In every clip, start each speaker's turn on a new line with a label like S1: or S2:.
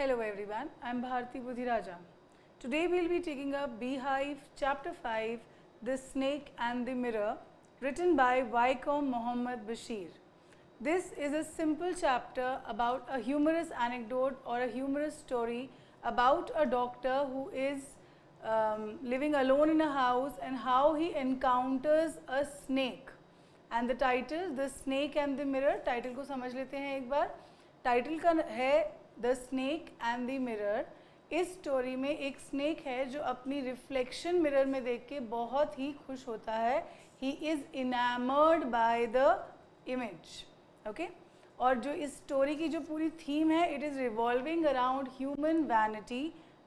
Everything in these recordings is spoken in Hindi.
S1: Hello everyone, I am Bharti Budhiraja. Today we will be taking up Beehive Chapter 5, The Snake and the Mirror, written by Vaikom Mohammad Bashir. This is a simple chapter about a humorous anecdote or a humorous story about a doctor who is living alone in a house and how he encounters a snake. And the title, The Snake and the Mirror, title को समझ लेते हैं एक बार. टाइटल का है the snake and the mirror. इस स्टोरी में एक स्नेक है जो अपनी रिफ्लेक्शन मिरर में देख के बहुत ही खुश होता है. He is enamoured by the image. Okay, और जो इस स्टोरी की जो पूरी थीम है, it is revolving around human vanity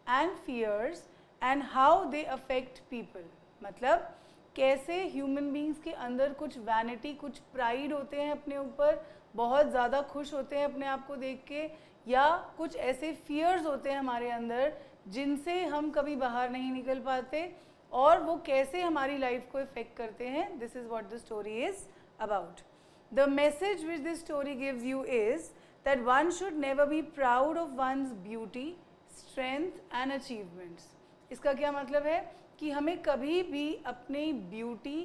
S1: and fears and how they affect people. मतलब कैसे ह्यूमन बींग्स के अंदर कुछ वैनिटी, कुछ प्राइड होते हैं अपने ऊपर, बहुत ज़्यादा खुश होते हैं अपने आप को देख के, या कुछ ऐसे फियर्स होते हैं हमारे अंदर जिनसे हम कभी बाहर नहीं निकल पाते, और वो कैसे हमारी लाइफ को इफ़ेक्ट करते हैं. This is what the story is about. The message which this story gives you is that one should never be proud of one's beauty, strength and achievements. इसका क्या मतलब है कि हमें कभी भी अपनी ब्यूटी,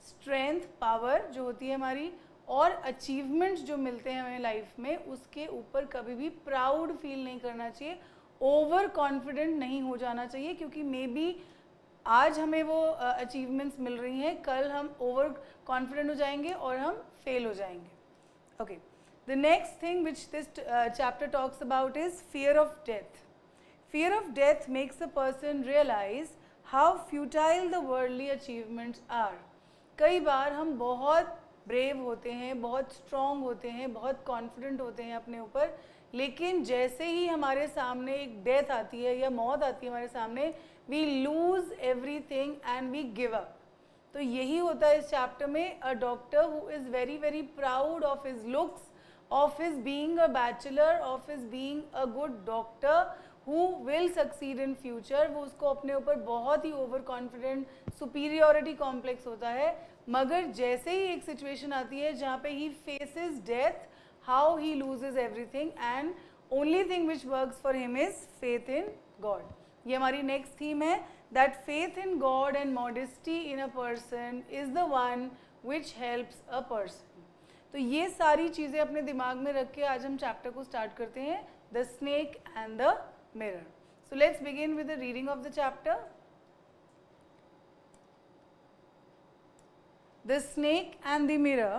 S1: स्ट्रेंथ, पावर जो होती है हमारी, और अचीवमेंट्स जो मिलते हैं हमें लाइफ में, उसके ऊपर कभी भी प्राउड फील नहीं करना चाहिए, ओवर कॉन्फिडेंट नहीं हो जाना चाहिए, क्योंकि मे बी आज हमें वो अचीवमेंट्स मिल रही हैं, कल हम ओवर कॉन्फिडेंट हो जाएंगे और हम फेल हो जाएंगे. Okay, the next thing which this chapter talks about is fear of death. Fear of death makes a person realise how futile the worldly achievements are. कई बार हम बहुत ब्रेव होते हैं, बहुत स्ट्रॉन्ग होते हैं, बहुत कॉन्फिडेंट होते हैं अपने ऊपर, लेकिन जैसे ही हमारे सामने एक डेथ आती है या मौत आती है हमारे सामने, we lose everything and we give up. तो यही होता है इस चैप्टर में. A doctor who is very very proud of his looks, of his being a bachelor, of his being a good doctor who will succeed in future. वो उसको अपने ऊपर बहुत ही ओवर कॉन्फिडेंट, सुपीरियॉरिटी कॉम्प्लेक्स होता है, मगर जैसे ही एक सिचुएशन आती है जहाँ पे he faces death, how he loses everything and only thing which works for him is faith in God. ये हमारी नेक्स्ट थीम है, that faith in God and modesty in a person is the one which helps a person. तो ये सारी चीज़ें अपने दिमाग में रख के आज हम चैप्टर को स्टार्ट करते हैं, the snake and the mirror. So let's begin with the reading of the chapter. The Snake and the Mirror.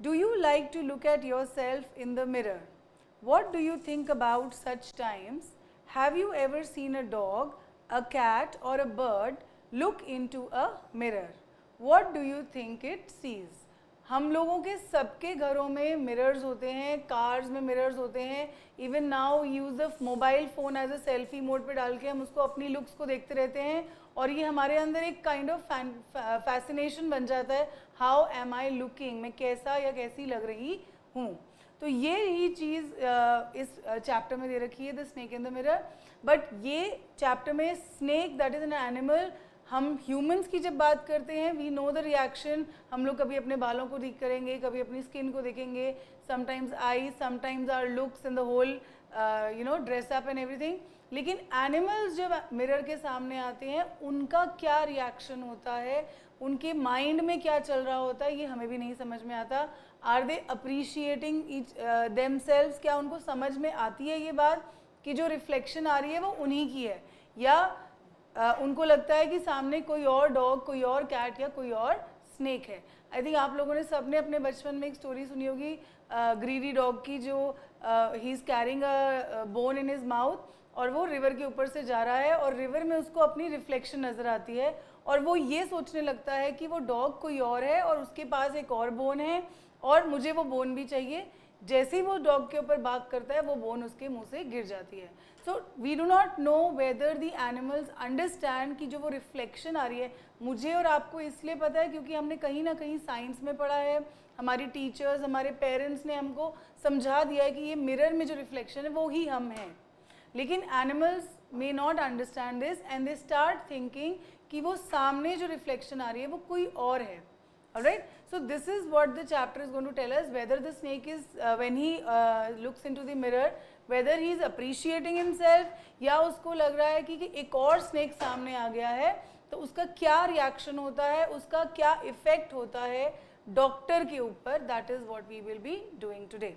S1: Do you like to look at yourself in the mirror? What do you think about such times? Have you ever seen a dog, a cat or a bird look into a mirror? What do you think it sees? हम लोगों के सबके घरों में मिरर्स होते हैं, कार्स में मिरर्स होते हैं. Even now use the mobile phone as a selfie mode पे डाल के हम उसको अपनी लुक्स को देखते रहते हैं, और ये हमारे अंदर एक काइंड ऑफ फैसिनेशन बन जाता है. हाउ एम आई लुकिंग, मैं कैसा या कैसी लग रही हूँ. तो ये ही चीज़ इस चैप्टर में दे रखी है, the snake in the mirror. But ये चैप्टर में snake, that is an animal. हम ह्यूमंस की जब बात करते हैं, वी नो द रिएक्शन. हम लोग कभी अपने बालों को ठीक करेंगे, कभी अपनी स्किन को देखेंगे, sometimes I, sometimes our looks in the whole dress up and everything. लेकिन एनिमल्स जब मिरर के सामने आते हैं, उनका क्या रिएक्शन होता है, उनके माइंड में क्या चल रहा होता है, ये हमें भी नहीं समझ में आता. आर दे अप्रिशिएटिंग देमसेल्व्स, क्या उनको समझ में आती है ये बात कि जो रिफ्लेक्शन आ रही है वो उन्हीं की है, या उनको लगता है कि सामने कोई और डॉग, कोई और कैट या कोई और स्नेक है. आई थिंक आप लोगों ने सबने अपने बचपन में एक स्टोरी सुनी होगी ग्रीडी डॉग की, जो he is carrying a bone in his mouth, और वो रिवर के ऊपर से जा रहा है और रिवर में उसको अपनी रिफ्लेक्शन नज़र आती है, और वो ये सोचने लगता है कि वो डॉग कोई और है और उसके पास एक और बोन है और मुझे वो बोन भी चाहिए. जैसे ही वो डॉग के ऊपर बाग करता है, वो बोन उसके मुंह से गिर जाती है. So we do not know whether the animals understand कि जो वो रिफ्लेक्शन आ रही है, मुझे और आपको इसलिए पता है क्योंकि हमने कहीं ना कहीं साइंस में पढ़ा है, हमारी टीचर्स, हमारे पेरेंट्स ने हमको समझा दिया है कि ये मिरर में जो रिफ्लेक्शन है वो ही हम हैं. लेकिन animals may not understand this and they start thinking कि वो सामने जो रिफ्लेक्शन आ रही है वो कोई और है. Alright, so this is what the chapter is going to tell us, whether the snake is when he looks into the mirror, whether he is appreciating himself या उसको लग रहा है कि एक और snake सामने आ गया है, तो उसका क्या reaction होता है, उसका क्या effect होता है डॉक्टर के ऊपर. That is what we will be doing today.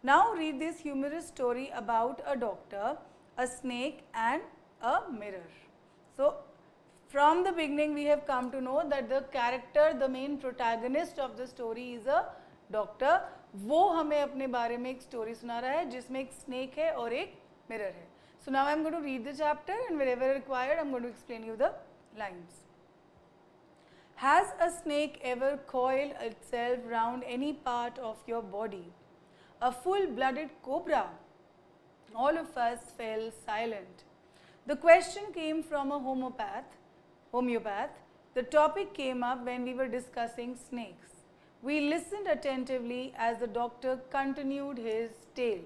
S1: Now read this humorous story about a doctor, a snake and a mirror. So from the beginning we have come to know that the character, the main protagonist of the story is a doctor. वो हमें अपने बारे में एक story सुना रहा है जिसमें एक snake है और एक mirror है. So now I am going to read the chapter and wherever required I am going to explain you the lines. Has a snake ever coiled itself round any part of your body? A full-blooded cobra? All of us fell silent. The question came from a homeopath. The topic came up when we were discussing snakes. We listened attentively as the doctor continued his tale.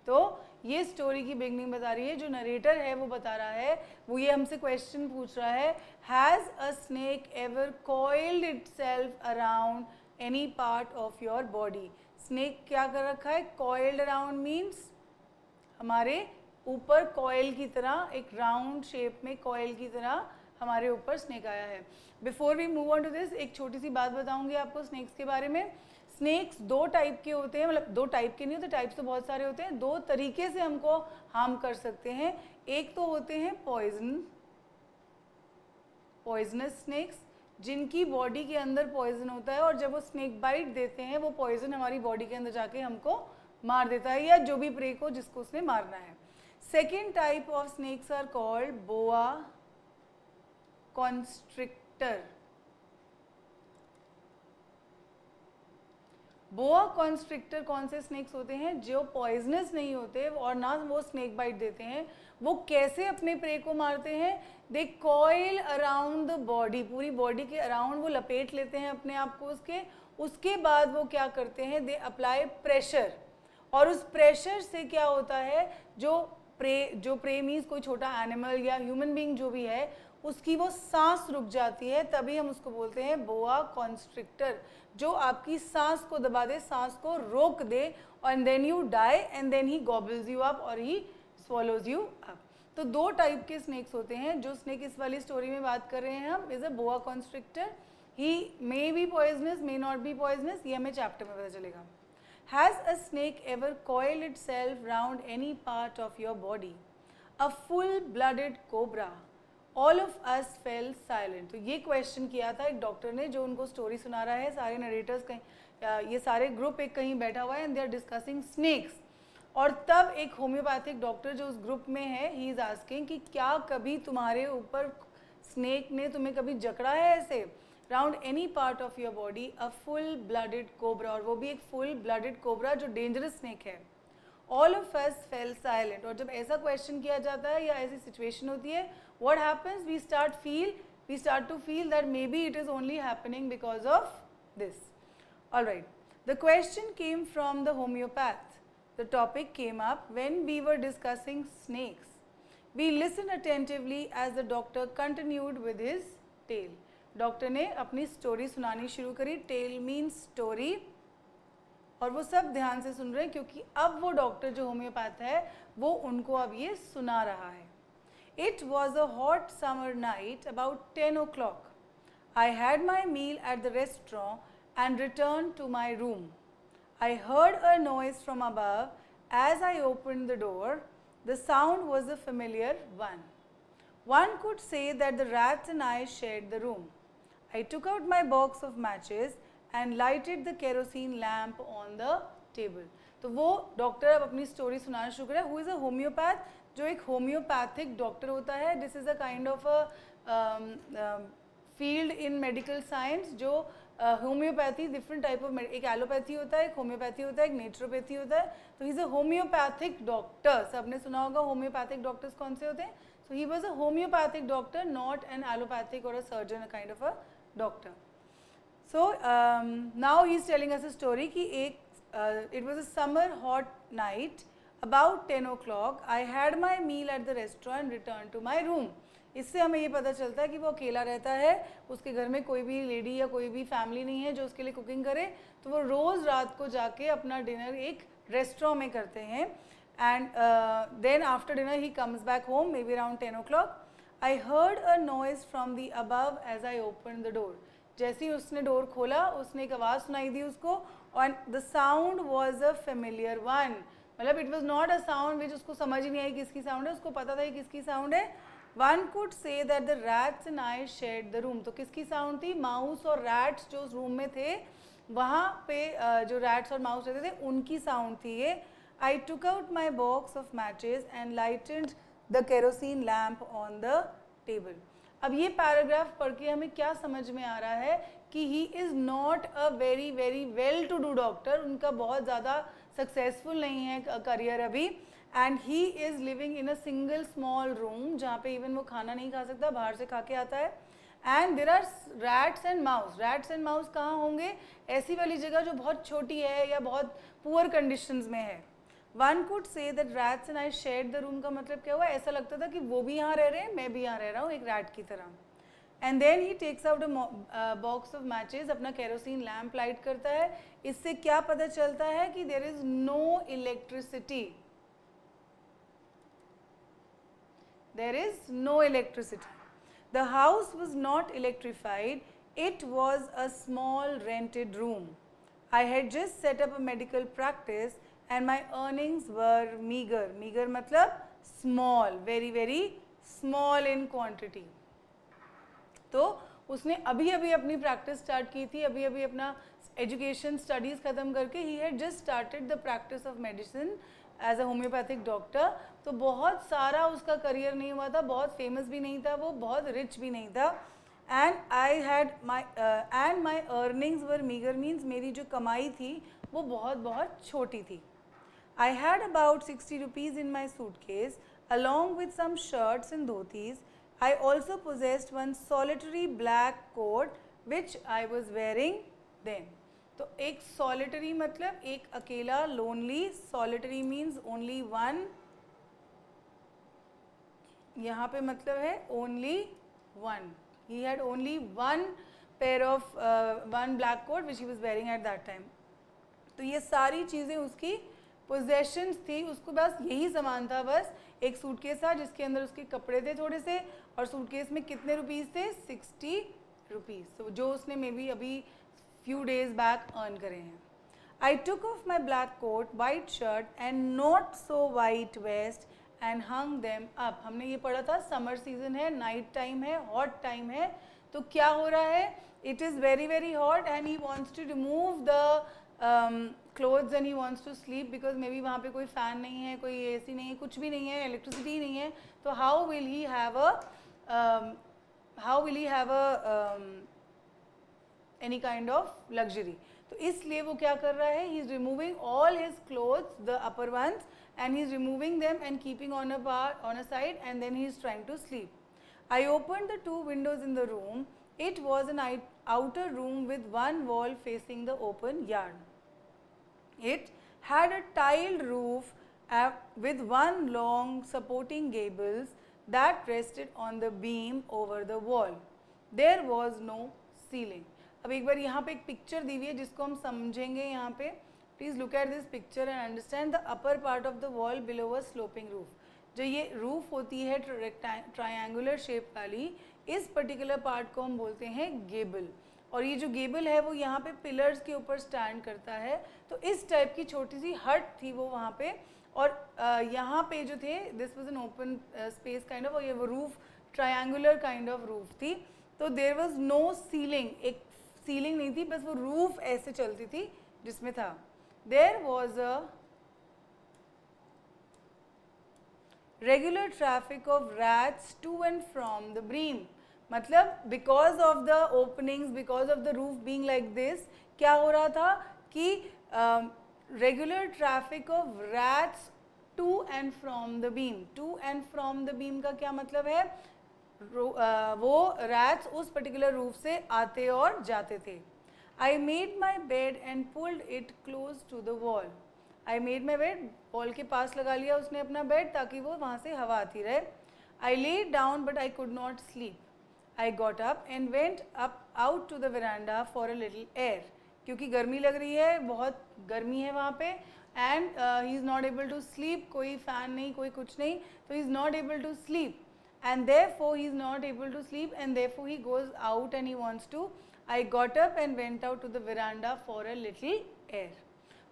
S1: तो ये स्टोरी की बिगनिंग बता रही है, जो नरेटर है वो बता रहा है, वो ये हमसे क्वेश्चन पूछ रहा है, has a snake ever coiled itself around any part of your body. Snake क्या कर रखा है? कॉइल्ड अराउंड मीन्स हमारे ऊपर कॉइल की तरह, एक राउंड शेप में कॉइल की तरह हमारे ऊपर स्नेक आया है. Before we move on to this, एक छोटी सी बात बताऊंगी आपको स्नेक्स के बारे में. स्नेक्स दो टाइप के होते हैं, मतलब दो टाइप के नहीं होते, टाइप्स तो बहुत सारे होते हैं. दो तरीके से हमको हार्म कर सकते हैं. एक तो होते हैं पॉइजनस स्नेक्स, जिनकी बॉडी के अंदर पॉइजन होता है और जब वो स्नेक बाइट देते हैं वो पॉइजन हमारी बॉडी के अंदर जाके हमको मार देता है, या जो भी प्रे को जिसको उसने मारना है. Second type of snakes are called boa constrictor. Boa constrictor कौन से स्नेक्स होते हैं? जो पॉइजनस नहीं होते और ना वो स्नेक बाइट देते हैं. वो कैसे अपने प्रे को मारते हैं? दे कॉइल अराउंड द बॉडी, पूरी बॉडी के अराउंड वो लपेट लेते हैं अपने आप को उसके बाद वो क्या करते हैं? दे अप्लाई प्रेशर, और उस प्रेशर से क्या होता है, जो प्रे मीन्स कोई छोटा एनिमल या ह्यूमन बीइंग जो भी है, उसकी वो सांस रुक जाती है, तभी हम उसको बोलते हैं बोआ कॉन्स्ट्रिक्टर. जो आपकी सांस को दबा दे, सांस को रोक दे, and then you die and then he gobbles you up और ही स्वॉलोज यू अप. तो दो टाइप के स्नेक्स होते हैं. जो स्नेक इस वाली स्टोरी में बात कर रहे हैं हम is a boa constrictor. He may be poisonous, may not be poisonous, ये हमें चैप्टर में पता चलेगा. Has a snake ever coiled itself round any part of your body? A full-blooded cobra? All of us fell silent. तो ये क्वेश्चन किया था एक डॉक्टर ने जो उनको स्टोरी सुना रहा है. सारे नरेटर्स कहीं, ये सारे ग्रुप एक कहीं बैठा हुआ है and they are discussing snakes. और तब एक होम्योपैथिक डॉक्टर जो उस ग्रुप में है, ही इज आस्किंग कि क्या कभी तुम्हारे ऊपर स्नेक ने तुम्हें कभी जकड़ा है ऐसे? Round any part of your body a full blooded cobra, और वो भी एक फुल ब्लडेड कोबरा जो डेंजरस स्नेक है. All of us fail silent. और जब ऐसा क्वेश्चन किया जाता है या ऐसी सिचुएशन होती है, what happens? We start to feel that maybe it is only happening because of this. Alright, the question came from the homeopath. The topic came up when we were discussing snakes. We listen attentively as the doctor continued with his tale. Doctor ने अपनी स्टोरी सुनानी शुरू करी. टेल मीन्स स्टोरी, और वो सब ध्यान से सुन रहे हैं क्योंकि अब वो डॉक्टर जो होम्योपैथ है वो उनको अब ये सुना रहा है. It was a hot summer night about 10 o'clock. I had my meal at the restaurant and return to my room. I heard a noise from above as I opened the door. The sound was a familiar one. One could say that the rats and I shared the room. I took out my box of matches and lighted the kerosene lamp on the table. तो वो डॉक्टर अब अपनी स्टोरी सुनाना शुरू करा. Who is a homeopath? जो एक होम्योपैथिक डॉक्टर होता है. This is a kind of a field in medical science. जो होम्योपैथी डिफरेंट टाइप ऑफ, एक एलोपैथी होता है, एक होम्योपैथी होता है, एक नेचुरोपैथी होता है. तो he is a homeopathic doctor. सबने सुना होगा होम्योपैथिक डॉक्टर्स कौन से होते हैं. So he was a homeopathic doctor, not an allopathic or a surgeon, a kind of a doctor. So now he is telling us a story कि it was a summer hot night about 10 o'clock. I had my meal at the restaurant and returned to my room. इससे हमें ये पता चलता है कि वो अकेला रहता है, उसके घर में कोई भी लेडी या कोई भी फैमिली नहीं है जो उसके लिए कुकिंग करे, तो वो रोज़ रात को जाके अपना डिनर एक रेस्टोरेंट में करते हैं. And then after dinner he comes back home maybe around 10 o'clock. I heard a noise from the above as I opened the door. जैसे ही उसने डोर खोला उसने एक आवाज़ सुनाई दी उसको, और the sound was a familiar one. मतलब it was not a sound which उसको समझ ही नहीं आई किसकी साउंड है, उसको पता था कि किसकी साउंड है. One could say that the rats and I shared the room. तो किसकी साउंड थी? माउस और रैट्स जो उस रूम में थे, वहाँ पे जो रैट्स और माउस रहते थे उनकी साउंड थी ये. I took out my box of matches and lightened the kerosene lamp on the table. अब ये पैराग्राफ पढ़ के हमें क्या समझ में आ रहा है कि he is not a very very well to do doctor. उनका बहुत ज़्यादा सक्सेसफुल नहीं है करियर अभी. And he is living in a single small room जहाँ पे इवन वो खाना नहीं खा सकता, बाहर से खा के आता है. And there are rats and mouse. Rats and mouse कहाँ होंगे? ऐसी वाली जगह जो बहुत छोटी है या बहुत पुअर कंडीशंस में है. One could say that rats and I shared the room का मतलब क्या हुआ? ऐसा लगता था कि वो भी यहाँ रह रहे हैं, मैं भी यहाँ रह रहा हूँ एक रैट की तरह. And then he takes out a box of matches. अपना केरोसिन लैम्प लाइट करता है. इससे क्या पता चलता है कि there is no electricity. There is no electricity. The house was not electrified. It was a small rented room. I had just set up a medical practice and my earnings were meager. Meager मतलब small, very very small in quantity. तो उसने अभी अभी अपनी प्रैक्टिस स्टार्ट की थी, अभी अभी अपना एजुकेशन स्टडीज़ ख़त्म करके he had just started the practice of medicine as a homeopathic doctor. तो बहुत सारा उसका करियर नहीं हुआ था, बहुत फेमस भी नहीं था, वो बहुत रिच भी नहीं था. and my earnings were meager means मेरी जो कमाई थी वो बहुत बहुत छोटी थी. I had about 60 rupees in my suitcase along with some shirts and dhotis. I also possessed one solitary black coat which I was wearing then. तो एक solitary मतलब एक अकेला, lonely. Solitary means only one. यहाँ पे मतलब है only one. He had only one pair of one black coat which he was wearing at that time. तो ये सारी चीज़ें उसकी पोजेशंस थी, उसको बस यही सामान था. बस एक सूटकेस था जिसके अंदर उसके कपड़े थे थोड़े से, और सूटकेस में कितने रुपीज़ थे? 60 रुपीज़. तो जो उसने मे बी अभी फ्यू डेज बैक अर्न करे हैं. I took off my black coat, white shirt and not so white vest and hung them up. हमने ये पढ़ा था, समर सीजन है, नाइट टाइम है, हॉट टाइम है. तो क्या हो रहा है? It is very very hot and he wants to remove the clothes and he wants to sleep because maybe वहाँ पे कोई फ़ैन नहीं है, कोई एसी नहीं है, कुछ भी नहीं है, इलेक्ट्रिसिटी नहीं है. तो how will he have a any kind of luxury. तो इसलिए वो क्या कर रहा है? He is removing all his clothes, the upper ones, and he is removing them and keeping on a side and then he is trying to sleep. I open the 2 windows in the room. It was an outer room with one wall facing the open yard. It had a tiled roof with one long supporting gables that rested on the beam over the wall. There was no ceiling. अब एक बार यहाँ पे एक पिक्चर दी हुई है जिसको हम समझेंगे यहाँ पे. Please look at this picture and understand the upper part of the wall below a sloping roof. जो ये रूफ होती है ट्रायंगुलर शेप वाली, इस पर्टिकुलर पार्ट को हम बोलते हैं गेबल. और ये जो गेबल है वो यहाँ पे पिलर्स के ऊपर स्टैंड करता है. तो इस टाइप की छोटी सी हट थी वो वहाँ पे. और यहाँ पे जो थे, this was an open space kind of, और ये वो roof triangular kind of roof थी. तो देयर वाज नो सीलिंग. एक सीलिंग नहीं थी, बस वो रूफ ऐसे चलती थी जिसमें था. There was a regular traffic of rats to and from the beam. मतलब because of the openings, because of the roof being like this, क्या हो रहा था कि regular traffic of rats to and from the beam. To and from the beam का क्या मतलब है? वो rats उस particular roof से आते और जाते थे. I made my bed and pulled it close to the wall. I made my bed, wall के पास लगा लिया उसने अपना बेड ताकि वो वहाँ से हवा आती रहे. I laid down but I could not sleep. I got up and went up out to the veranda for a little air. क्योंकि गर्मी लग रही है, बहुत गर्मी है वहाँ पे, and he is not able to sleep. कोई fan नहीं, कोई कुछ नहीं, so he is not able to sleep, and therefore he is not able to sleep, and therefore he goes out and he wants to. I got up and went out to the veranda for a little air.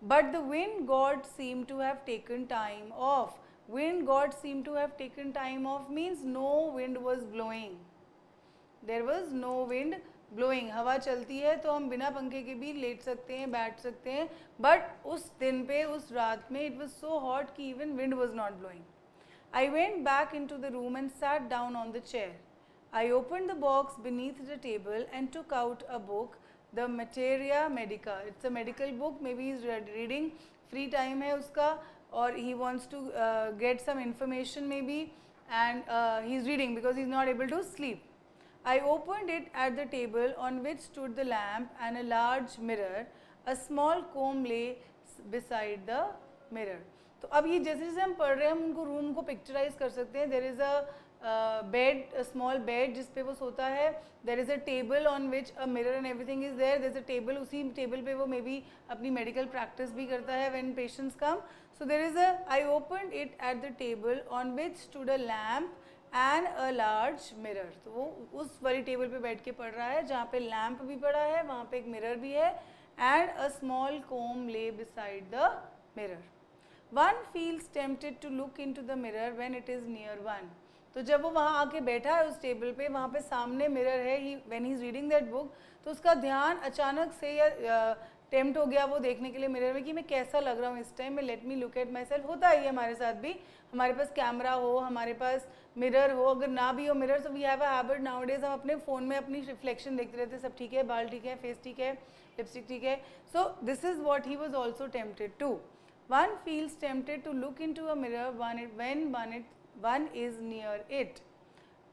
S1: But the wind god seemed to have taken time off. Wind god seemed to have taken time off means no wind was blowing. There was no wind blowing. हवा चलती है तो हम बिना पंखे के भी लेट सकते हैं, बैठ सकते हैं, बट उस दिन पे, उस रात में it was so hot कि even wind was not blowing. I went back into the room and sat down on the chair. I opened the box beneath the table and took out a book, The Materia Medica. It's a medical book. Maybe he's reading. Free time है उसका, or he wants to get some information maybe, and he's reading because he's not able to sleep. I opened it at the table on which stood the lamp and a large mirror. A small comb lay beside the mirror. तो अब ये जैसे जैसे हम पढ़ रहे हैं, हम उनको रूम को पिक्चराइज कर सकते हैं. There is a bed, a small bed जिस पे वो सोता है. There is a table on which a mirror and everything is there. There is a table, उसी टेबल पे वो मे बी अपनी मेडिकल प्रैक्टिस भी करता है when patients come. So there is a, I opened it at the table on which stood a lamp and a large mirror. तो वो उस वाली टेबल पे बैठ के पढ़ रहा है जहाँ पे लैम्प भी पड़ा है, वहाँ पे एक मिरर भी है, एंड अ स्मॉल कोम ले beside the mirror. One feels tempted to look into the mirror when it is near one. तो जब वो वहाँ आके बैठा है उस टेबल पे, वहाँ पे सामने मिरर है, when he is reading that book, तो उसका ध्यान अचानक से या टेम्प्ट हो गया वो देखने के लिए मिरर में कि मैं कैसा लग रहा हूँ इस टाइम में, let me look at my self. होता है ये हमारे साथ भी, हमारे पास कैमरा हो, हमारे पास मिरर हो, अगर ना भी हो मिरर, तो we have a habit nowadays, हम अपने फ़ोन में अपनी रिफ्लेक्शन देखते रहते हैं, सब ठीक है, बाल ठीक है, फेस ठीक है, लिपस्टिक ठीक है. So this is what he was also tempted to. One feels tempted to look into a mirror when one is near it.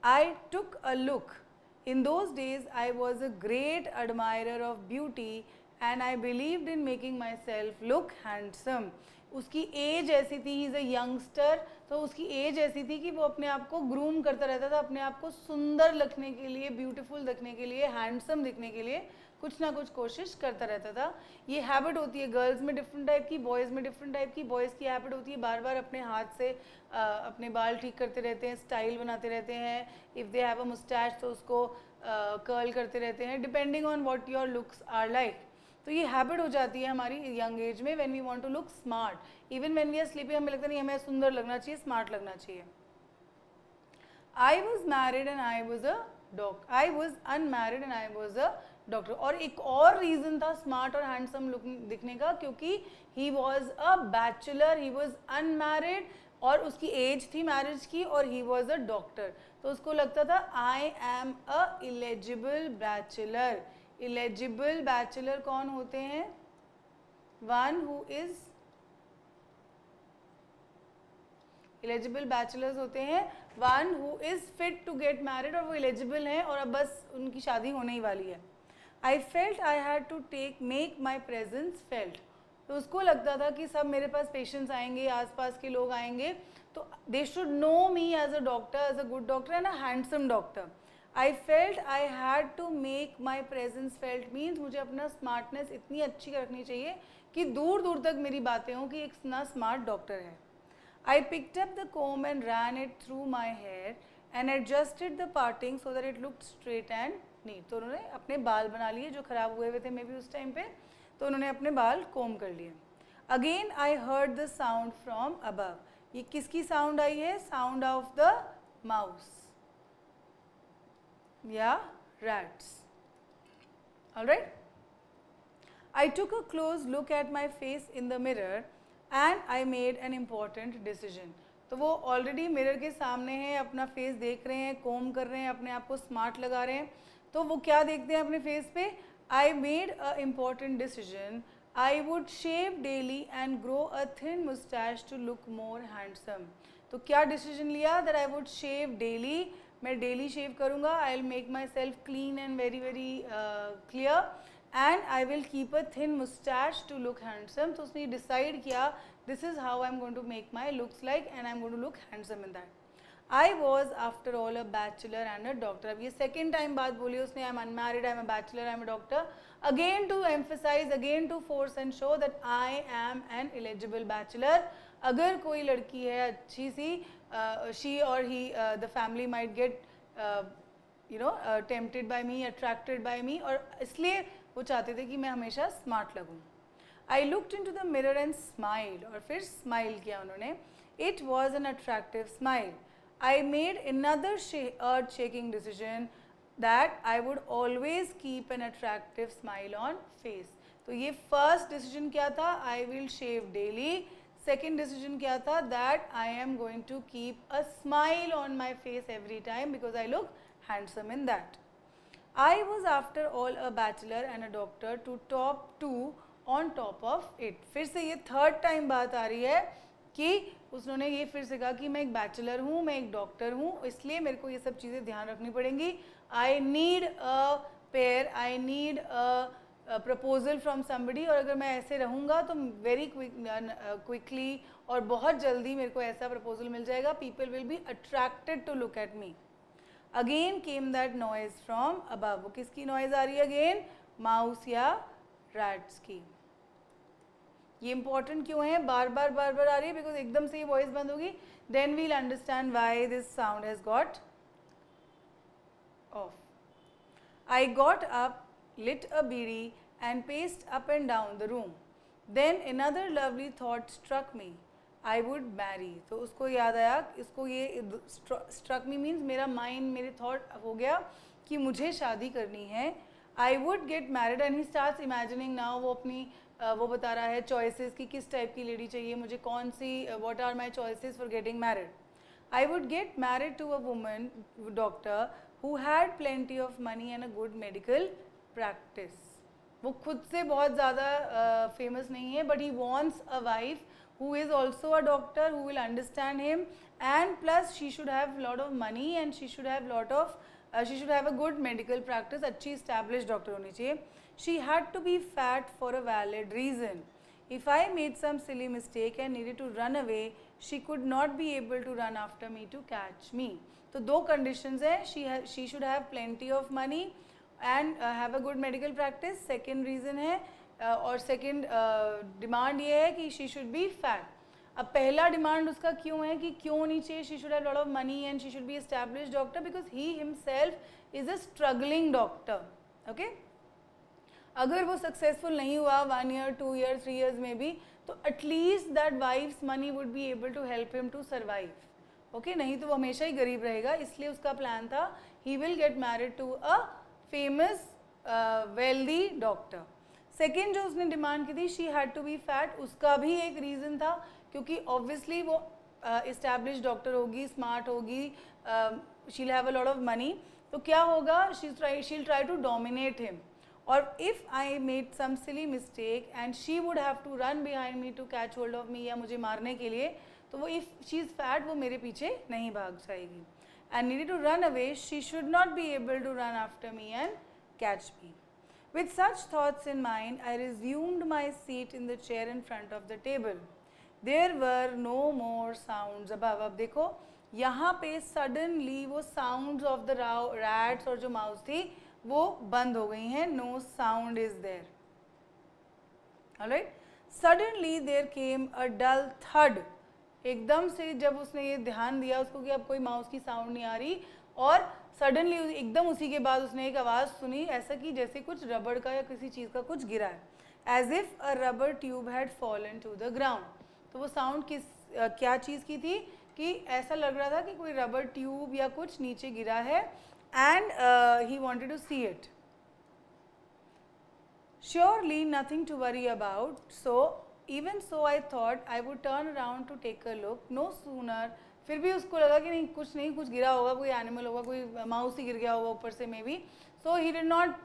S1: I took a look. In those days, I was a great admirer of beauty and I believed in making myself look handsome. उसकी एज ऐसी थी, ही इज़ अ यंगस्टर, तो उसकी एज ऐसी थी कि वो अपने आप को ग्रूम करता रहता था, अपने आप को सुंदर लगने के लिए, ब्यूटीफुल दिखने के लिए, हैंडसम दिखने के लिए कुछ ना कुछ कोशिश करता रहता था. ये हैबिट होती है गर्ल्स में डिफरेंट टाइप की, बॉयज़ में डिफरेंट टाइप की. बॉयज़ की हैबिट होती है बार बार अपने हाथ से अपने बाल ठीक करते रहते हैं, स्टाइल बनाते रहते हैं. If they have a moustache तो उसको कर्ल करते रहते हैं, depending on what your looks are like. तो ये हैबिट हो जाती है हमारी यंग एज में, when we want to look smart. Even when we are sleeping हमें लगता नहीं हमें सुंदर लगना चाहिए, स्मार्ट लगना चाहिए. I was married and I was a doctor. I was unmarried and I was a doctor. और एक और रीज़न था स्मार्ट और हैंडसम लुक दिखने का, क्योंकि he was a bachelor, he was unmarried और उसकी एज थी मैरिज की, और ही वॉज अ डॉक्टर. तो उसको लगता था I am a eligible bachelor. Eligible bachelor कौन होते हैं? One who is eligible bachelors होते हैं one who is fit to get married, और वो इलेजिबल हैं और अब बस उनकी शादी होने ही वाली है. I felt I had to make my presence felt. तो उसको लगता था कि सब मेरे पास पेशेंट्स आएंगे, आसपास के लोग आएंगे, तो they should know me as a doctor, as a good doctor and a handsome doctor. I felt I had to make my presence felt means मुझे अपना स्मार्टनेस इतनी अच्छी रखनी चाहिए कि दूर दूर तक मेरी बातें हों कि एक ना स्मार्ट डॉक्टर है. I picked up the comb and ran it through my hair and adjusted the parting so that it looked straight and neat. तो उन्होंने अपने बाल बना लिए जो ख़राब हुए थे मे बी उस टाइम पे, तो उन्होंने अपने बाल कोम कर लिए. Again I heard the sound from above. ये किसकी साउंड आई है? साउंड ऑफ द माउस या rats. All right. I took a close look at my face in the mirror and I made an important decision. तो वो ऑलरेडी मिरर के सामने हैं, अपना फेस देख रहे हैं, कोम कर रहे हैं, अपने आप को स्मार्ट लगा रहे हैं. तो वो क्या देखते हैं अपने फेस पे? I made a important decision. I would shave daily and grow a thin mustache to look more handsome. तो क्या डिसीजन लिया? That I would shave daily. मैं डेली शेव करूँगा. I'll make myself clean and very very clear. And I will keep a thin mustache to look handsome. तो उसने डिसाइड किया this is how I'm going to make my looks like and I'm going to look handsome in that. I was after all a bachelor and a doctor. अब ये second time बात बोली उसने, I'm unmarried, I'm a bachelor, I'm a doctor. Again to emphasize, again to force and show that I am an eligible bachelor. अगर कोई लड़की है अच्छी सी, she or he, the family might get tempted by me, attracted by me, और इसलिए वो चाहते थे कि मैं हमेशा smart लगूँ. I looked into the mirror and smiled, और फिर smile किया उन्होंने. It was an attractive smile. I made another earth-shaking decision that I would always keep an attractive smile on face. तो ये first decision क्या था? I will shave daily. Second decision क्या था? That I am going to keep a smile on my face every time because I look handsome in that. I was after all a bachelor and a doctor to top two on top of it. फिर से ये third time बात आ रही है कि उसने ये फिर से कहा कि मैं एक बैचलर हूँ, मैं एक डॉक्टर हूँ, इसलिए मेरे को ये सब चीज़ें ध्यान रखनी पड़ेंगी. I need a pair, I need a proposal from somebody, और अगर मैं ऐसे रहूँगा तो वेरी क्विकली और बहुत जल्दी मेरे को ऐसा प्रपोजल मिल जाएगा. People will be attracted to look at me. Again came that noise from above. वो किसकी नॉइज आ रही है अगेन? माउस या रैट्स की. ये इंपॉर्टेंट क्यों है? बार बार आ रही है बिकॉज एकदम से ये वॉइस बंद होगी. Then we'll understand why this sound has got off. I got up, lit a bidi and paced up and down the room. Then another lovely thought struck me. I would marry. तो उसको याद आया, इसको ये struck me means मेरा mind, मेरे thought हो गया कि मुझे शादी करनी है. I would get married and he starts imagining now. वो अपनी वो बता रहा है choices कि किस टाइप की लेडी चाहिए मुझे, कौन सी, what are my choices for getting married. I would get married to a woman doctor who had plenty of money and a good medical practice. वो खुद से बहुत ज़्यादा famous नहीं है, but he wants a wife who is also a doctor who will understand him, and plus she should have lot of money and she should have lot of she should have a good medical practice. अच्छी established doctor होनी चाहिए. She had to be fat for a valid reason. If I made some silly mistake and needed to run away, she could not be able to run after me to catch me. तो दो conditions हैं. She should have plenty of money and have a good medical practice. Second reason है और second demand ये है कि she should be fat. अब पहला डिमांड उसका क्यों है कि क्यों नहीं चाहिए? she should have lot of money and she should be established doctor because he himself is a struggling doctor. Okay? अगर वो सक्सेसफुल नहीं हुआ 1 year, 2 years, 3 years में भी, तो at least that wife's money would be able to help him to survive. Okay, नहीं तो वो हमेशा ही गरीब रहेगा. इसलिए उसका प्लान था he will get married to a famous wealthy doctor. Second जो उसने डिमांड की थी, she had to be fat, उसका भी एक रीज़न था क्योंकि ऑब्वियसली वो इस्टेब्लिश डॉक्टर होगी, स्मार्ट होगी, she will have a lot of money. तो क्या होगा? She will try to dominate him. और if I made some silly mistake and she would have to run behind me to catch hold of me, या मुझे मारने के लिए, तो वो इफ़ शी इज़ फैट वो मेरे पीछे नहीं भाग जाएगी. And needed to run away, she should not be able to run after me and catch me. With such thoughts in mind, I resumed my seat in the chair in front of the table. There were no more sounds above. अब देखो यहाँ पे suddenly वो sounds of the rats और जो mouse थी वो बंद हो गई हैं. No sound is there. Alright. Suddenly there came a dull thud. एकदम से जब उसने ये ध्यान दिया उसको कि अब कोई माउस की साउंड नहीं आ रही, और सडनली एकदम उसी के बाद उसने एक आवाज़ सुनी, ऐसा कि जैसे कुछ रबड़ का या किसी चीज़ का कुछ गिरा है. As if a rubber tube had fallen to the ground. तो वो साउंड क्या चीज़ की थी कि ऐसा लग रहा था कि कोई रबर ट्यूब या कुछ नीचे गिरा है. And he wanted to see it. Surely nothing to worry about. So even so I thought I would turn around to take a look. No sooner, फिर भी उसको लगा कि नहीं कुछ गिरा होगा, कोई एनिमल होगा, कोई माउस ही गिर गया होगा ऊपर से may be. So he did not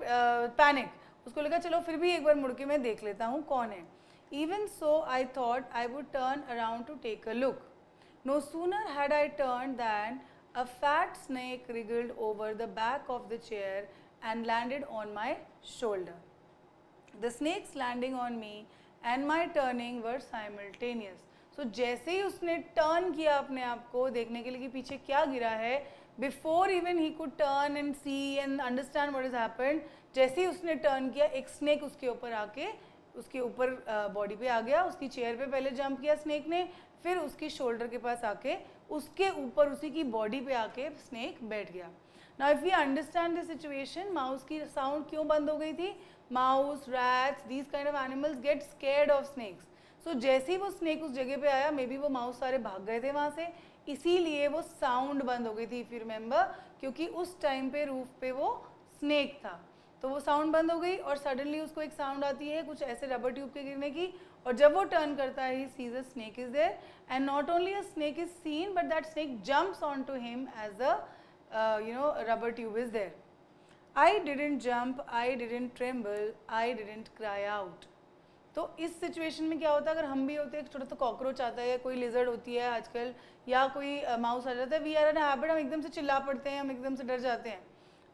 S1: panic. उसको लगा चलो फिर भी एक बार मुड़ के मैं देख लेता हूँ कौन है. Even so I thought I would turn around to take a look. No sooner had I turn than a fat snake wriggled over the back of the chair and landed on my shoulder. The snake's landing on me and my turning were simultaneous. सो जैसे ही उसने टर्न किया अपने आप को देखने के लिए कि पीछे क्या गिरा है, before even he could turn and see and understand what is happened, जैसे ही उसने टर्न किया एक स्नेक उसके ऊपर आके उसके ऊपर बॉडी पे आ गया, उसकी चेयर पे पहले जंप किया स्नेक ने, फिर उसकी शोल्डर के पास आके उसके ऊपर उसी की बॉडी पे आके स्नेक बैठ गया. Now if we understand the situation, mouse की साउंड क्यों बंद हो गई थी? Mouse, rats, these kind of animals get scared of snakes. So जैसे ही वो स्नेक उस जगह पे आया, मे बी वो माउस सारे भाग गए थे वहाँ से, इसीलिए वो साउंड बंद हो गई थी इफ यू रिमेंबर, क्योंकि उस टाइम पे रूफ पे वो स्नेक था. तो वो साउंड बंद हो गई और सडनली उसको एक साउंड आती है कुछ ऐसे रबर ट्यूब के गिरने की, और जब वो टर्न करता है, he sees a snake is there, and not only a snake is seen but that snake jumps onto him as a rubber tube is there. I didn't jump, I didn't tremble, I didn't cry out. तो इस सिचुएशन में क्या होता है, अगर हम भी होते हैं, एक छोटा सा कॉकरोच आता है या कोई लिजर्ड होती है आजकल या कोई माउस आ जाता है, वी आर एन हैबिट, हम एकदम से चिल्ला पड़ते हैं, हम एकदम से डर जाते हैं.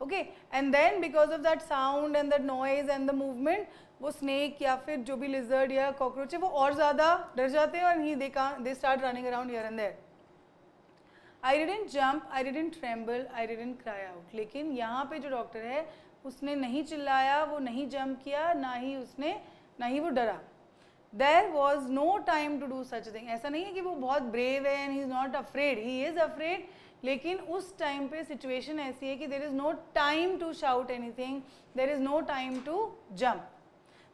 S1: Okay, and then because of that sound and that noise and the movement, वो स्नेक या फिर जो भी लिजर्ड या कॉकरोच है वो और ज़्यादा डर जाते हैं और they start running around here and there. I didn't jump, I didn't tremble, I didn't cry out. लेकिन यहाँ पे जो डॉक्टर है उसने नहीं चिल्लाया, वो नहीं जंप किया, ना ही वो डरा. There was no time to do such a thing. ऐसा नहीं है कि वो बहुत brave है and he is not afraid. He is afraid. लेकिन उस टाइम पे सिचुएशन ऐसी है कि there is no time to shout anything. There is no time to jump.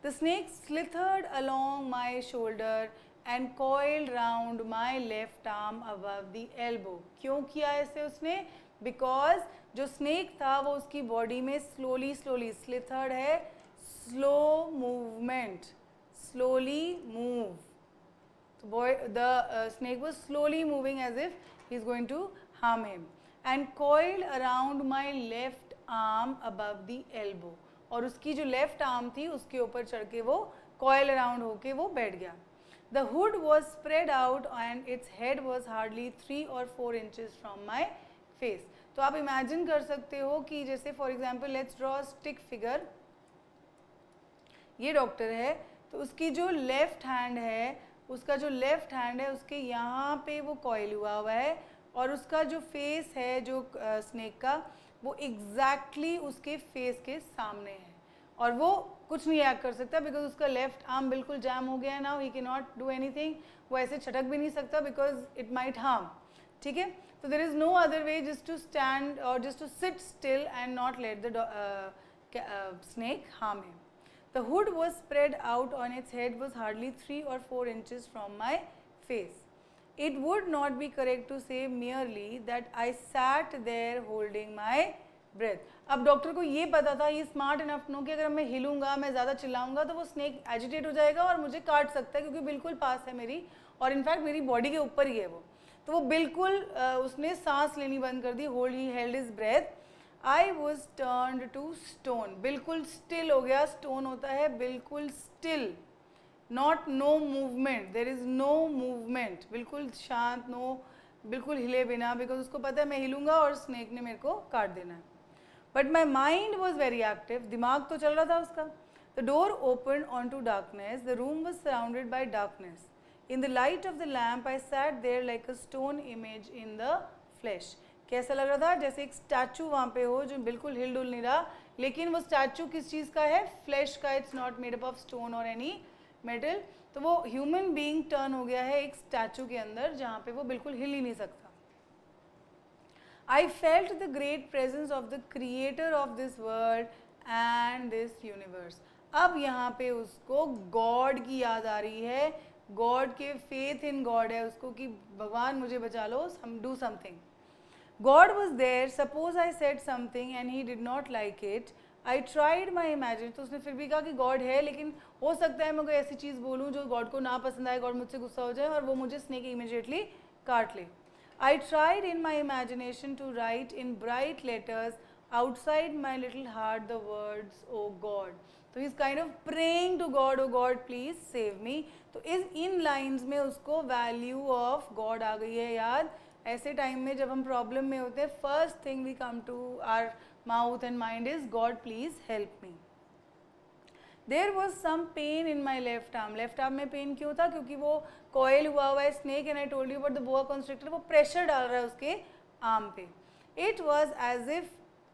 S1: The snake slithered along my shoulder and coiled round my left arm above the elbow. क्यों किया ऐसे उसने? Because जो snake था वो उसकी बॉडी में slowly slithered है, slow movement, slowly move. So the snake was slowly moving as if he is going to harm him, and coiled around my left arm above the elbow. और उसकी जो left arm थी उसके ऊपर चढ़ के वो coil around होके वो बैठ गया. The hood was spread out and its head was hardly 3 or 4 inches from my face. तो आप imagine कर सकते हो कि जैसे for example let's draw a stick figure. ये डॉक्टर है, तो उसकी जो लेफ्ट हैंड है, उसके यहाँ पे वो कॉइल हुआ है और उसका जो फेस है जो स्नेक का, वो एग्जैक्टली उसके फेस के सामने है और वो कुछ नहीं एक्ट कर सकता बिकॉज उसका लेफ्ट आर्म बिल्कुल जैम हो गया है. Now he can not do anything. वो ऐसे छटक भी नहीं सकता बिकॉज इट माइट हार्म. ठीक है, तो there is no other way just to stand और just to sit still and not let the snake harm him. The hood was spread out on its head was hardly 3 or 4 inches from my face. It would not be correct to say merely that I sat there holding my breath. अब डॉक्टर को ये पता था, ये स्मार्ट इनफ नो कि अगर मैं हिलूंगा, मैं ज़्यादा चिल्लाऊंगा तो वो स्नेक एजिटेट हो जाएगा और मुझे काट सकता है क्योंकि बिल्कुल पास है मेरी और इनफैक्ट मेरी बॉडी के ऊपर ही है वो. तो वो बिल्कुल उसने सांस लेनी बंद कर दी. Hold he held his breath. I was turned to stone. बिल्कुल स्टिल हो गया. स्टोन होता है बिल्कुल still, not no movement. There is no movement, बिल्कुल शांत, बिल्कुल हिले बिना, बिकॉज उसको पता है मैं हिलूंगा और स्नेक ने मेरे को काट देना है. But my mind was very active. दिमाग तो चल रहा था उसका. The door open onto darkness. The room was surrounded by darkness. In the light of the lamp I sat there like a stone image in the flash. कैसा लग रहा था? जैसे एक स्टैचू वहाँ पे हो जो बिल्कुल हिल डुल नहीं रहा, लेकिन वो स्टैचू किस चीज़ का है? फ्लैश का. It's not made up of stone और एनी मेटल. तो वो ह्यूमन बीइंग टर्न हो गया है एक स्टैचू के अंदर जहाँ पे वो बिल्कुल हिल ही नहीं सकता. I felt the great presence of the creator of this world and this universe. अब यहाँ पे उसको गॉड की याद आ रही है. गॉड के फेथ इन गॉड है उसको कि भगवान मुझे बचा लो, हम do something. God was there. Suppose I said something and he did not like it. I tried my imagine. तो उसने फिर भी कहा कि गॉड है, लेकिन हो सकता है मैं कोई ऐसी चीज़ बोलूँ जो गॉड को ना पसंद आए, गॉड मुझसे गुस्सा हो जाए और वो मुझे स्नेक इमीडिएटली काट ले. I tried in my imagination to write in bright letters outside my little heart the words, "Oh God." तो he's kind of praying to God, "Oh God, please save me." तो इन lines में उसको value of God आ गई है याद. ऐसे टाइम में जब हम प्रॉब्लम में होते हैं, first thing we come to our mouth and mind is, "God, please help me." There was some pain in my left arm. Left arm में पेन क्यों था? क्योंकि वो कॉयल हुआ हुआ है snake and I told you about the boa constrictor, वो प्रेशर डाल रहा है उसके आर्म पे. It was as if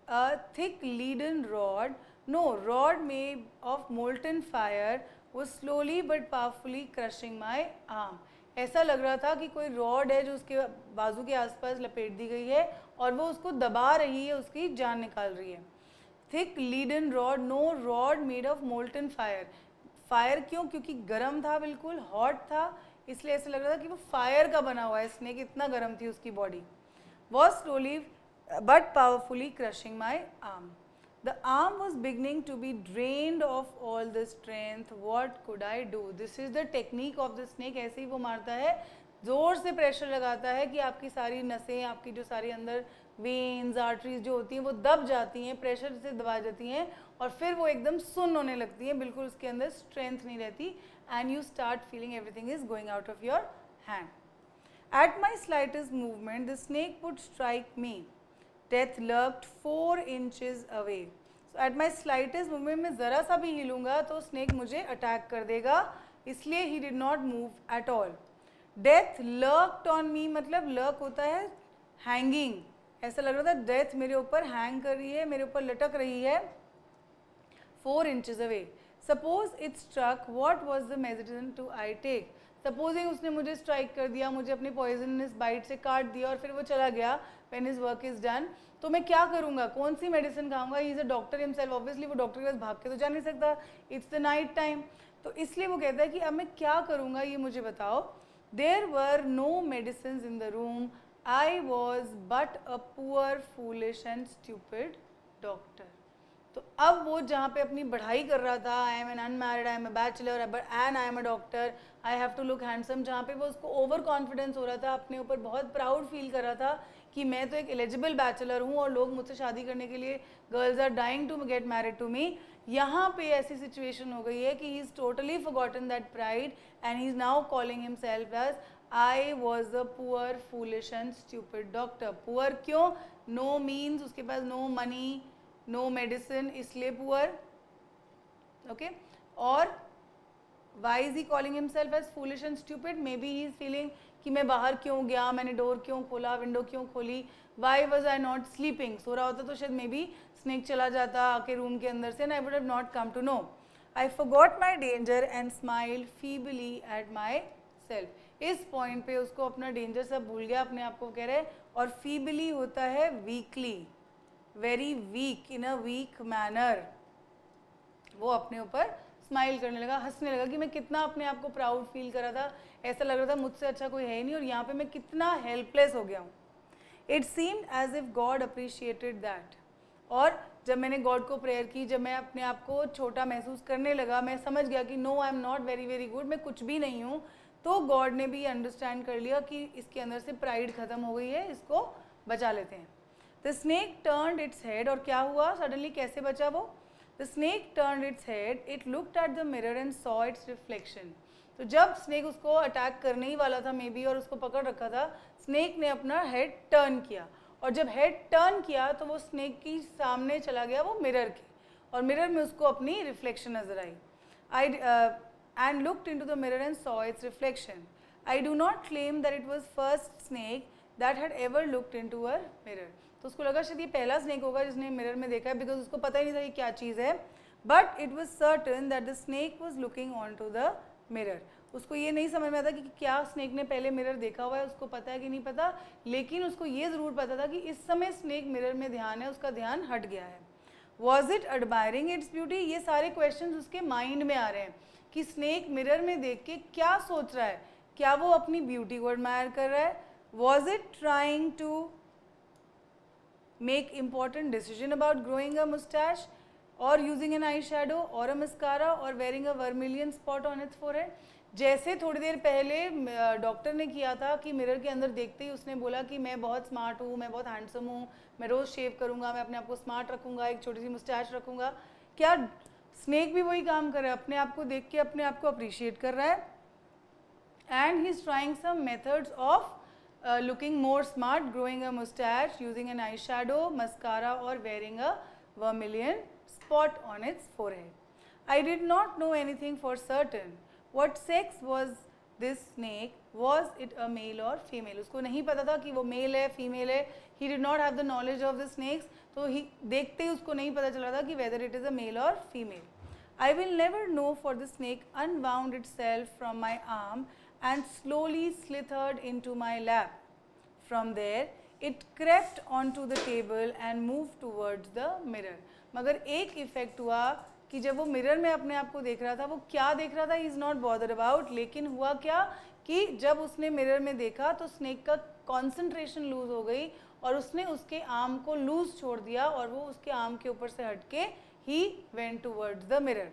S1: a thick leaden rod, no rod made of molten fire was slowly but powerfully crushing my arm. ऐसा लग रहा था कि कोई रॉड है जो उसके बाजू के आसपास लपेट दी गई है और वो उसको दबा रही है, उसकी जान निकाल रही है. Thick leaden rod, no rod made of molten fire. Fire क्यों? क्योंकि गर्म था, बिल्कुल हॉट था, इसलिए ऐसा लग रहा था कि वो फायर का बना हुआ है. स्नेक इतना गर्म थी उसकी body. Was slowly but powerfully crushing my arm. The arm was beginning to be drained of all the strength. What could I do? This is the technique of the snake. ऐसे ही वो मारता है, ज़ोर से प्रेशर लगाता है कि आपकी सारी नसें, आपकी जो सारी अंदर वेन्स, आर्टरीज जो होती हैं वो दब जाती हैं, प्रेशर से दबा जाती हैं और फिर वो एकदम सुन्न होने लगती हैं, बिल्कुल उसके अंदर स्ट्रेंथ नहीं रहती. And you start feeling everything is going out of your hand. At my slightest movement, the snake would strike me. Death lurked 4 inches away. So at my slightest movement, मैं ज़रा सा भी हिलूँगा तो snake मुझे अटैक कर देगा, इसलिए he did not move at all. Death lurked on me, मतलब lurk होता है hanging. ऐसा लग रहा था death मेरे ऊपर hang कर रही है, मेरे ऊपर लटक रही है 4 inches away. Suppose it struck, what was the medicine to I take? Supposing उसने मुझे स्ट्राइक कर दिया, मुझे अपनी पॉइजनस बाइट से काट दिया और फिर वो चला गया, when his work is done, तो मैं क्या करूँगा? कौन सी मेडिसिन खाऊंगा? He is a doctor himself, obviously वो डॉक्टर के पास भाग के तो जा नहीं सकता, इट्स द नाइट टाइम. तो इसलिए वो कहता है कि अब मैं क्या करूँगा, ये मुझे बताओ. There were no medicine in the room, I was but a poor foolish and stupid doctor. तो अब वो जहाँ पे अपनी पढ़ाई कर रहा था, I am an unmarried, I am a bachelor and I am a doctor, I have to look handsome, जहाँ पे वो उसको ओवर कॉन्फिडेंस हो रहा था, अपने ऊपर बहुत प्राउड फील कर रहा था कि मैं तो एक एलिजिबल बैचलर हूँ और लोग मुझसे शादी करने के लिए, girls are dying to get married to me. यहाँ पे ऐसी सिचुएशन हो गई है कि he is totally forgotten that pride and he is now calling himself as I was a poor foolish and stupid doctor. Poor क्यों? नो मीन्स उसके पास नो मनी, नो मेडिसिन, इसलिए पुअर. ओके, और why is he calling himself as foolish and stupid? Maybe he is feeling कि मैं बाहर क्यों गया, मैंने डोर क्यों खोला, विंडो क्यों खोली, why was I not sleeping. सो रहा होता तो शायद मे बी स्नेक चला जाता आके रूम के अंदर से, and I would have not come to know. I forgot my danger and smile feebly at myself. इस पॉइंट पे उसको अपना डेंजर सब भूल गया, अपने आप को कह रहे, और फीबली होता है weakly, very weak, in a weak manner. वो अपने ऊपर स्माइल करने लगा, हंसने लगा कि मैं कितना अपने आप को प्राउड फील कर रहा था, ऐसा लग रहा था मुझसे अच्छा कोई है ही नहीं और यहाँ पे मैं कितना हेल्पलेस हो गया हूँ. It seemed as if God appreciated that. और जब मैंने गॉड को प्रेयर की, जब मैं अपने आप को छोटा महसूस करने लगा, मैं समझ गया कि no I am not very very good, मैं कुछ भी नहीं हूँ, तो गॉड ने भी अंडरस्टैंड कर लिया कि इसके अंदर से प्राइड खत्म हो गई है, इसको बचा लेते हैं. The snake turned its head, और क्या हुआ सडनली, कैसे बचा वो? The snake turned its head, it looked at the mirror and saw its reflection. तो जब स्नेक उसको अटैक करने ही वाला था मे बी और उसको पकड़ रखा था, स्नेक ने अपना हेड टर्न किया, और जब हेड टर्न किया तो वो स्नेक की सामने चला गया वो मिरर के, और मिरर में उसको अपनी रिफ्लेक्शन नजर आई. And looked into the mirror and saw its reflection. I do not claim that it was first snake that had ever looked into a mirror. तो उसको लगा शायद ये पहला स्नेक होगा जिसने मिरर में देखा है, बिकॉज उसको पता ही नहीं था ये क्या चीज़ है. But it was certain that the snake was looking onto the mirror. उसको ये नहीं समझ में आता कि क्या स्नेक ने पहले मिरर देखा हुआ है, उसको पता है कि नहीं पता, लेकिन उसको ये ज़रूर पता था कि इस समय स्नेक मिरर में ध्यान है, उसका ध्यान हट गया है. Was it admiring its beauty? ये सारे क्वेश्चन उसके माइंड में आ रहे हैं कि स्नेक मिरर में देख के क्या सोच रहा है, क्या वो अपनी ब्यूटी को एडमायर कर रहा है? Was it trying to make important decision about growing a mustache or using an eyeshadow or a mascara or wearing a vermilion spot on its forehead? जैसे थोड़ी देर पहले डॉक्टर ने किया था कि मिरर के अंदर देखते ही उसने बोला कि मैं बहुत स्मार्ट हूँ, मैं बहुत हैंडसम हूँ, मैं रोज़ शेव करूँगा, मैं अपने आप को स्मार्ट रखूँगा, एक छोटी सी मुस्टैच रखूँगा. क्या स्नेक भी वही काम कर रहा है, अपने आप को देख के अपने आप को अप्रिशिएट कर रहा है. And he is trying some methods of looking more smart, growing a mustache, using an eyeshadow, mascara or wearing a vermilion spot on its forehead. I did not know anything for certain. What sex was this snake? Was it a male or female? उसको नहीं पता था कि वो मेल है फीमेल है. He did not have the knowledge of the snakes. तो देखते ही उसको नहीं पता चला था कि whether it is a male or female. I will never know, for the snake unwound itself from my arm and slowly slithered into my lap. From there, it crept onto the table and moved towards the mirror. मगर एक इफेक्ट हुआ कि जब वो मिरर में अपने आप को देख रहा था, वो क्या देख रहा था ही इज़ नॉट बॉदर अबाउट, लेकिन हुआ क्या कि जब उसने मिरर में देखा तो स्नेक का कॉन्सेंट्रेशन लूज हो गई और उसने उसके आर्म को लूज छोड़ दिया और वो उसके आर्म के ऊपर से हट के he went towards the mirror.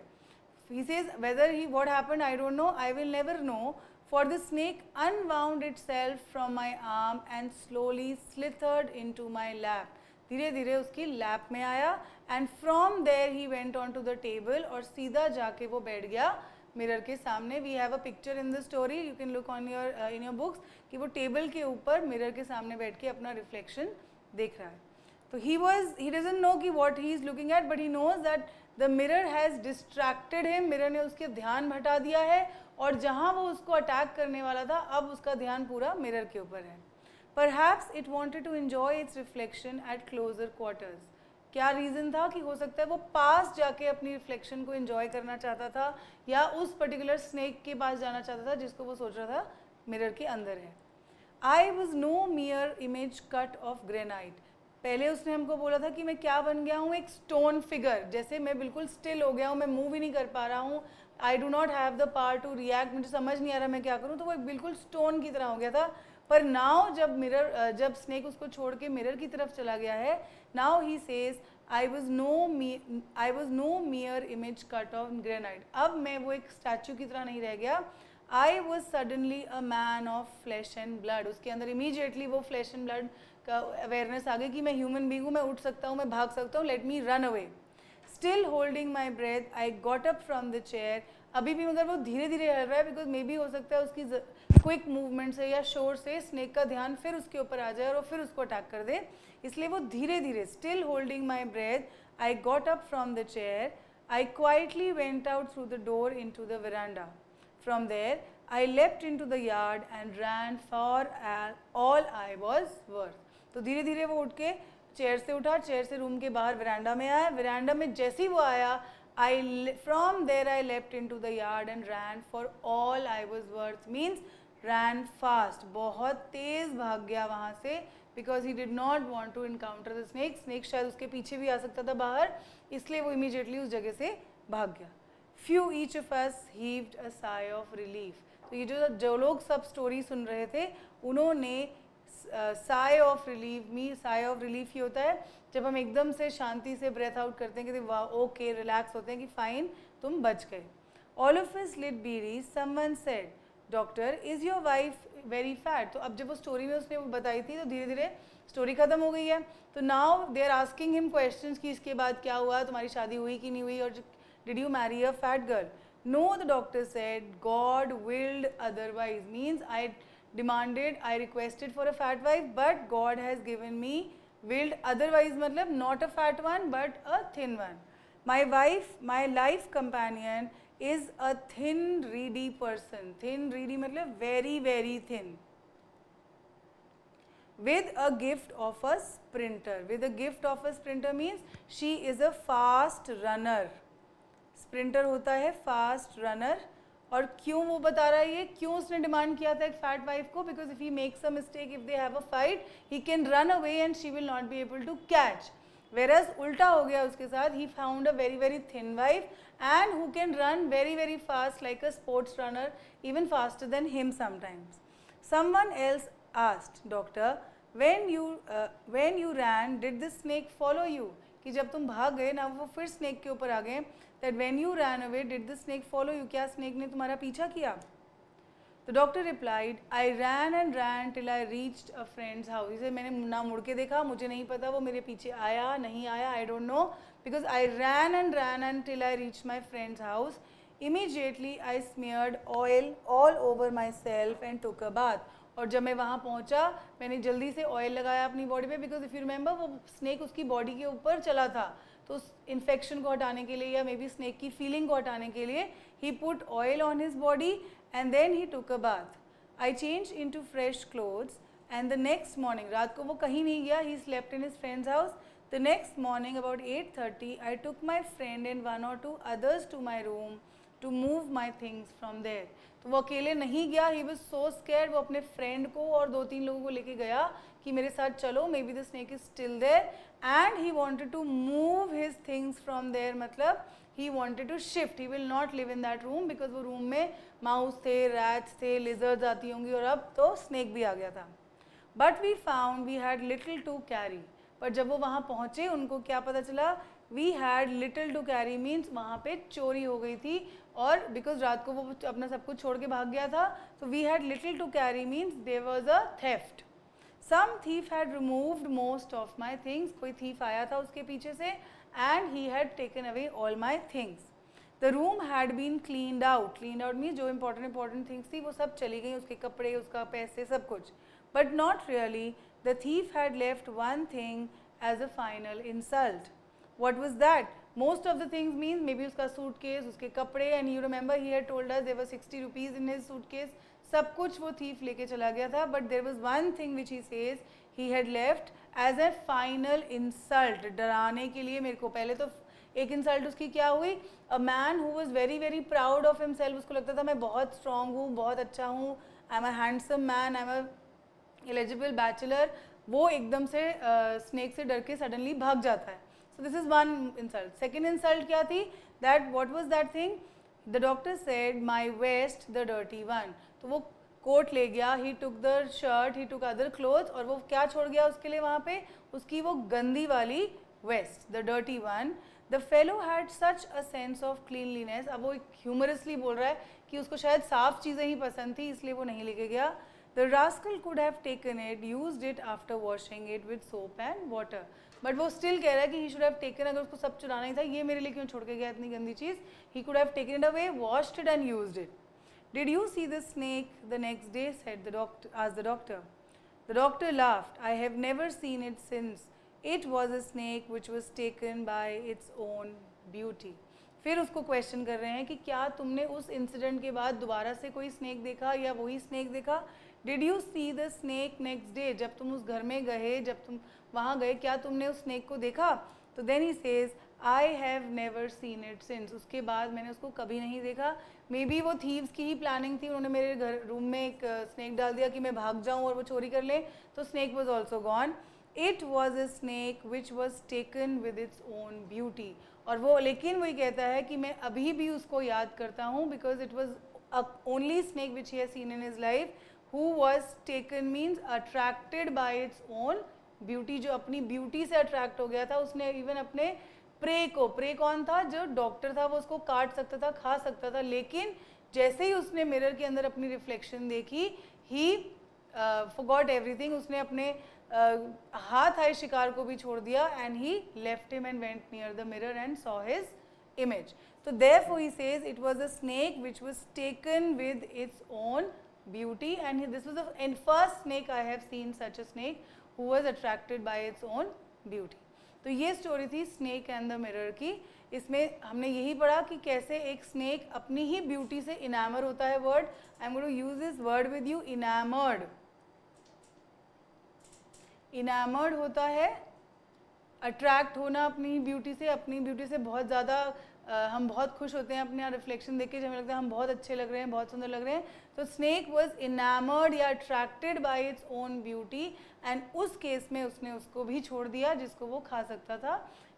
S1: He says whether what happened I don't know, I will never know, for the snake unwound itself from my arm and slowly slithered into my lap. धीरे धीरे उसकी लैप में आया and from there he went on to the table और सीधा जाके वो बैठ गया मिरर के सामने. We have a picture in the story, you can look on your in your books कि वो टेबल के ऊपर मिरर के सामने बैठ के अपना रिफ्लेक्शन देख रहा है. तो he doesn't know कि what he is looking at, but he knows that the mirror has distracted him. Mirror ने उसके ध्यान भटा दिया है और जहाँ वो उसको अटैक करने वाला था अब उसका ध्यान पूरा मिरर के ऊपर है. Perhaps it wanted to enjoy its reflection at closer quarters. क्या रीज़न था कि हो सकता है वो पास जाके अपनी रिफ्लेक्शन को एंजॉय करना चाहता था या उस पर्टिकुलर स्नेक के पास जाना चाहता था जिसको वो सोच रहा था मिरर के अंदर है. I was no mere image cut of granite. पहले उसने हमको बोला था कि मैं क्या बन गया हूँ, एक स्टोन फिगर, जैसे मैं बिल्कुल स्टिल हो गया हूँ, मैं मूव ही नहीं कर पा रहा हूँ. I do not have the power to react, मुझे समझ नहीं आ रहा मैं क्या करूँ. तो वो बिल्कुल स्टोन की तरह हो गया था. पर नाउ जब स्नेक उसको छोड़ के मिरर की तरफ चला गया है, now he says I was no mere image cut of granite. अब मैं वो एक स्टैचू की तरह नहीं रह गया. I was suddenly a man of flash and blood. उसके अंदर इमीजिएटली वो फ्लैश एंड ब्लड का अवेयरनेस आ गई कि मैं ह्यूमन बीइंग हूँ, मैं उठ सकता हूँ, मैं भाग सकता हूँ, let me run away. Still holding my breath I got up from the chair. अभी भी मगर वो धीरे धीरे हल रहा है बिकॉज मे बी हो सकता है उसकी क्विक मूवमेंट से या शोर से स्नेक का ध्यान फिर उसके ऊपर आ जाए और फिर उसको अटैक कर दे, इसलिए वो धीरे धीरे still holding my breath I got up from the chair. I quietly went out through the door into the veranda. From there I left into the yard and ran for all I was worth. तो धीरे धीरे वो उठ के चेयर से उठा, चेयर से रूम के बाहर वेरांडा में आया. वेरांडा में जैसे ही वो आया, from there I leapt into the yard and ran for all I was worth. Means ran fast. बहुत तेज भाग गया वहाँ से because he did not want to encounter the snake. Snake शायद उसके पीछे भी आ सकता था बाहर, इसलिए वो immediately उस जगह से भाग गया. Few each of us heaved a sigh of relief. तो ये जो लोग सब स्टोरी सुन रहे थे उन्होंने साई ऑफ रिलीफ ये होता है जब हम एकदम से शांति से ब्रेथ आउट करते हैं कि वाह ओके रिलैक्स होते हैं कि फाइन तुम बच गए. All of us lit bidi. Someone said doctor is your wife very fat. तो अब जब वो स्टोरी में उसने वो बताई थी तो धीरे धीरे स्टोरी खत्म हो गई है. तो now they are asking him questions कि इसके बाद क्या हुआ, तुम्हारी शादी हुई कि नहीं हुई, और did you marry a fat girl. No the doctor said God willed otherwise. Means I demanded, I requested for a fat wife, but God has given me willed otherwise. मतलब not a fat one but a thin one. My wife, my life companion is a thin reedy person. Thin reedy मतलब very very thin. With a gift of a sprinter. With a gift of a sprinter means she is a fast runner. Sprinter होता है fast runner. और क्यों वो बता रहा है ये, क्यों उसने डिमांड किया था एक फैट वाइफ को, because if he makes a mistake, if they have a fight, he can run away and she will not be able to catch. Whereas उल्टा हो गया उसके साथ. He found a very very thin wife and who can run very very fast like a sports runner, even faster than him sometimes. Someone else asked doctor when you ran did the snake follow you. कि जब तुम भाग गए ना वो फिर स्नेक के ऊपर आ गए. that when you ran away did the snake follow you. क्या स्नेक ने तुम्हारा पीछा किया. The doctor replied I ran and ran till I reached a friend's house. इसे मैंने ना मुड़ के देखा, मुझे नहीं पता वो मेरे पीछे आया नहीं आया, I don't know, because I ran and ran until I reached my friend's house. Immediately I smeared oil all over myself and took a bath. और जब मैं वहाँ पहुँचा मैंने जल्दी से ऑयल लगाया अपनी बॉडी पे, बिकॉज इफ़ यू रिमेंबर वो स्नेक उसकी बॉडी के ऊपर चला था, तो उस इन्फेक्शन को हटाने के लिए या मे बी स्नेक की फीलिंग को हटाने के लिए he put oil on his body and then he took a bath. I change into fresh clothes and the next morning, रात को वो कहीं नहीं गया, he slept in his friends house. The next morning about 8:30 I took my friend and 1 or 2 others to my room to move my things from there. तो वो अकेले नहीं गया, ही वॉज सो स्कैर्ड. वो अपने फ्रेंड को और 2-3 लोगों को लेके गया कि मेरे साथ चलो, maybe the snake is still there, and he wanted to move his things from there. मतलब he wanted to shift, he will not live in that room because वो रूम में माउस थे, रैट्स थे, लिजर्ड्स आती होंगी और अब तो स्नेक भी आ गया था. But we found we had little to carry. पर जब वो वहाँ पहुँचे उनको क्या पता चला, we had little to carry means वहाँ पे चोरी हो गई थी, और बिकॉज रात को वो अपना सब कुछ छोड़ के भाग गया था. तो we had little to carry means there was a theft. Some thief had removed most of my things. कोई थीफ आया था उसके पीछे से, and he had taken away all my things. The room had been cleaned out. Cleaned out means जो इंपॉर्टेंट थिंग्स थी वो सब चली गई, उसके कपड़े, उसका पैसे, सब कुछ. But not really. The thief had left one thing as a final insult. What was that? Most of the things means maybe उसका suitcase, उसके कपड़े, and you remember he had told us there were 60 rupees in his suitcase. सब कुछ वो thief लेके चला गया था. But there was one thing which he says he had left as a final insult. डराने के लिए मेरे को. पहले तो एक insult उसकी क्या हुई, a man who was very very proud of himself. उसको लगता था मैं बहुत strong हूँ, बहुत अच्छा हूँ, I'm a handsome man, I'm a eligible bachelor. वो एकदम से snake से डर के suddenly भाग जाता है. So this is one insult. Second insult क्या थी? That what was that thing? The doctor said my vest, the dirty one. तो वो कोट ले गया, he took the shirt, he took other clothes, और वो क्या छोड़ गया उसके लिए वहाँ पे? उसकी वो गंदी वाली vest, the dirty one. The fellow had such a sense of cleanliness. अब वो humorously बोल रहा है कि उसको शायद साफ चीज़ें ही पसंद थी, इसलिए वो नहीं लेके गया. The rascal could have taken it, used it after washing it with soap and water. But वो स्टिल कह रहा है कि ही शुड हैव टेकन, अगर उसको सब चुराना ही था, ये मेरे लिए क्यों छोड़ के गया इतनी गंदी चीज़. He could have taken it away, washed it and used it. Did you see the snake the next day, said the doctor, asked the doctor. The doctor laughed. I have never seen it since. It was a snake which was taken by its own beauty. फिर उसको क्वेश्चन कर रहे हैं कि क्या तुमने उस इंसिडेंट के बाद दोबारा से कोई स्नेक देखा या वही स्नेक देखा. Did you see the snake next day. जब तुम उस घर में गए, जब तुम वहाँ गए, क्या तुमने उस स्नेक को देखा. तो then he says I have never seen it since. उसके बाद मैंने उसको कभी नहीं देखा. मे बी वो थीव्स की ही प्लानिंग थी, उन्होंने मेरे घर रूम में एक स्नेक डाल दिया कि मैं भाग जाऊँ और वो चोरी कर ले. तो snake was also gone. It was a snake which was taken with its own beauty. और वो लेकिन वही कहता है कि मैं अभी भी उसको याद करता हूँ because it was only snake which he has seen in his life who was taken means attracted by its own beauty. जो अपनी ब्यूटी से अट्रैक्ट हो गया था. उसने इवन अपने प्रे को, प्रे कौन था, जो डॉक्टर था, वो उसको काट सकता था, खा सकता था, लेकिन जैसे ही उसने मिरर के अंदर अपनी रिफ्लेक्शन देखी, ही forgot everything. उसने अपने हाथ आए शिकार को भी छोड़ दिया, and he left him and went near the mirror and saw his image. So therefore he says it was a snake which was taken with its own beauty, and this was the first snake I have seen such a snake who was attracted by its own beauty. तो ये स्टोरी थी स्नेक एंड द मिरर की. इसमें हमने यही पढ़ा कि कैसे एक स्नेक अपनी ही ब्यूटी से इनामर होता है. Word I am going to use this word with you. Enamoured. Enamoured होता है अट्रैक्ट होना अपनी ब्यूटी से. अपनी ब्यूटी से बहुत ज़्यादा हम बहुत खुश होते हैं अपने रिफ्लेक्शन देख के, जब हमें लगता है हम बहुत अच्छे लग रहे हैं, बहुत सुंदर लग रहे हैं. तो स्नेक वॉज इनामर्ड या attracted by its own beauty, and उस केस में उसने उसको भी छोड़ दिया जिसको वो खा सकता था.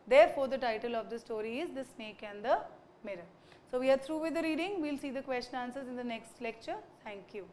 S1: Therefore the title of the story is the snake and the mirror. So we are through with the reading. We'll see the question answers in the next lecture. Thank you.